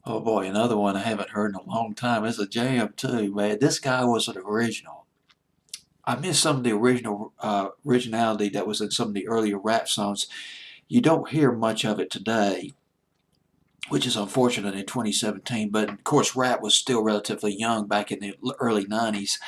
Oh boy, another one I haven't heard in a long time. It's a jam too, man. This guy was an original. I miss some of the originality that was in some of the earlier rap songs. You don't hear much of it today, which is unfortunate in 2017. But of course, rap was still relatively young back in the early 90s.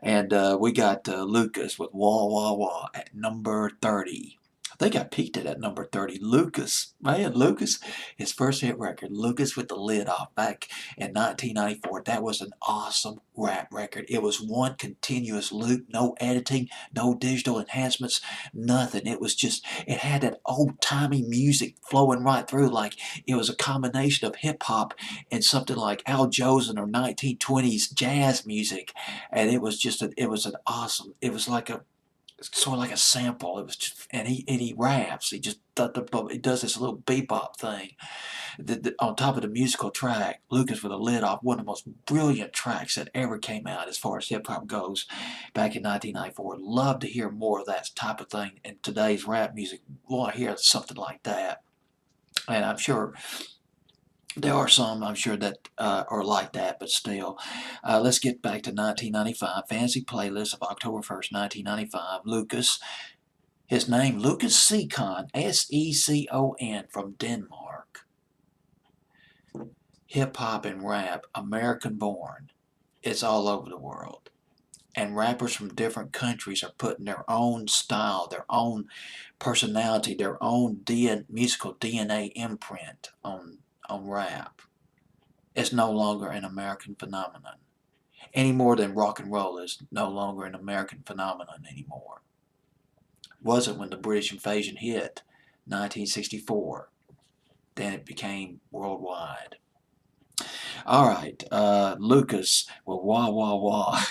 And we got Lucas with Wau Wau Wau at number 30. I think I peaked it at number 30. Lucas, man, Lucas, his first hit record, Lucas with the Lid Off, back in 1994. That was an awesome rap record. It was one continuous loop, no editing, no digital enhancements, nothing. It was just, it had that old timey music flowing right through, like it was a combination of hip hop and something like Al Jolson or 1920s jazz music. And it was just it was an awesome, it was like a sort of like a sample. It was just, and he raps. He just he does this little bebop thing on top of the musical track. Lucas with a Lid Off, one of the most brilliant tracks that ever came out as far as hip hop goes back in 1994. Love to hear more of that type of thing in today's rap music. Want to hear something like that, and I'm sure there are some, I'm sure, that are like that, but still. Let's get back to 1995. Fancy playlist of October 1st, 1995. Lucas, his name, Lucas Secon, Secon, from Denmark. Hip hop and rap, American born. It's all over the world. And rappers from different countries are putting their own style, their own personality, their own musical DNA imprint on rap. It's no longer an American phenomenon. Any more than rock and roll is no longer an American phenomenon anymore. Wasn't when the British invasion hit 1964. Then it became worldwide. All right, Lucas with Wah Wah Wah.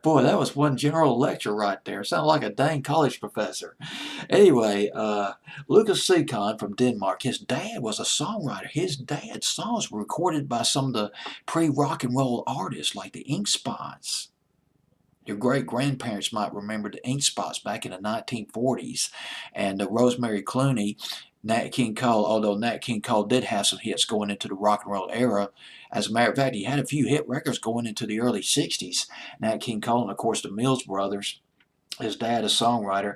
Boy, that was one general lecture right there. Sounded like a dang college professor. Anyway, Lucas Secon from Denmark, his dad was a songwriter. His dad's songs were recorded by some of the pre-rock and roll artists like the Ink Spots. Your great-grandparents might remember the Ink Spots back in the 1940s. And Rosemary Clooney, Nat King Cole, although Nat King Cole did have some hits going into the rock and roll era. As a matter of fact, he had a few hit records going into the early 60s. Nat King Cole and, of course, the Mills Brothers. His dad, a songwriter.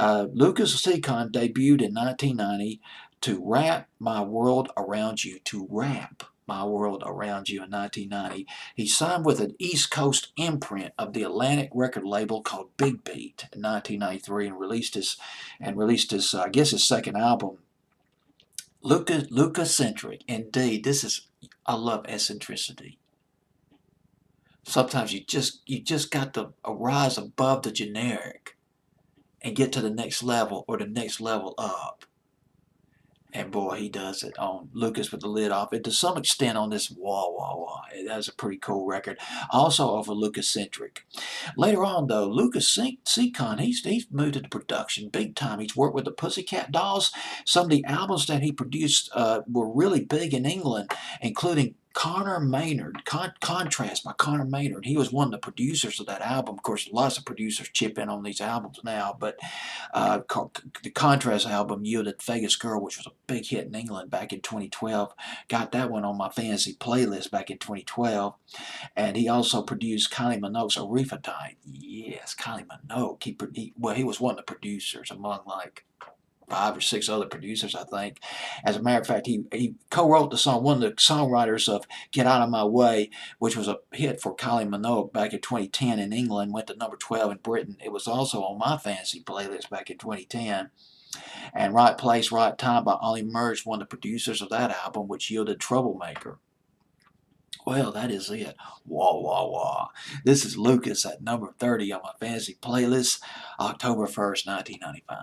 Lucas Secon debuted in 1990 to Rap My World Around You. To Rap My World Around You in 1990. He signed with an East Coast imprint of the Atlantic record label called Big Beat in 1993 and released his I guess his second album. Luca Centric. Indeed, I love eccentricity. Sometimes you just got to rise above the generic and get to the next level or the next level up. And boy, he does it on Lucas with the Lid Off. And to some extent on this Wah Wah Wah. That's a pretty cool record. Also off of Lucas Centric. Later on, though, Lucas Secon, he's moved into production big time. He's worked with the Pussycat Dolls. Some of the albums that he produced were really big in England, including Connor Maynard, Contrast by Connor Maynard. He was one of the producers of that album. Of course, lots of producers chip in on these albums now, but the Contrast album yielded Vegas Girl, which was a big hit in England back in 2012. Got that one on my fantasy playlist back in 2012. And he also produced Kylie Minogue's Aretha. Yes, Kylie Minogue. He was one of the producers among like 5 or 6 other producers, I think. As a matter of fact, he co-wrote the song, one of the songwriters of Get Out of My Way, which was a hit for Kylie Minogue back in 2010 in England, went to number 12 in Britain. It was also on my fantasy playlist back in 2010. And Right Place, Right Time by Ollie Murs, one of the producers of that album, which yielded Troublemaker. Well, that is it. Wah, wah, wah. This is Lucas at number 30 on my fantasy playlist, October 1st, 1995.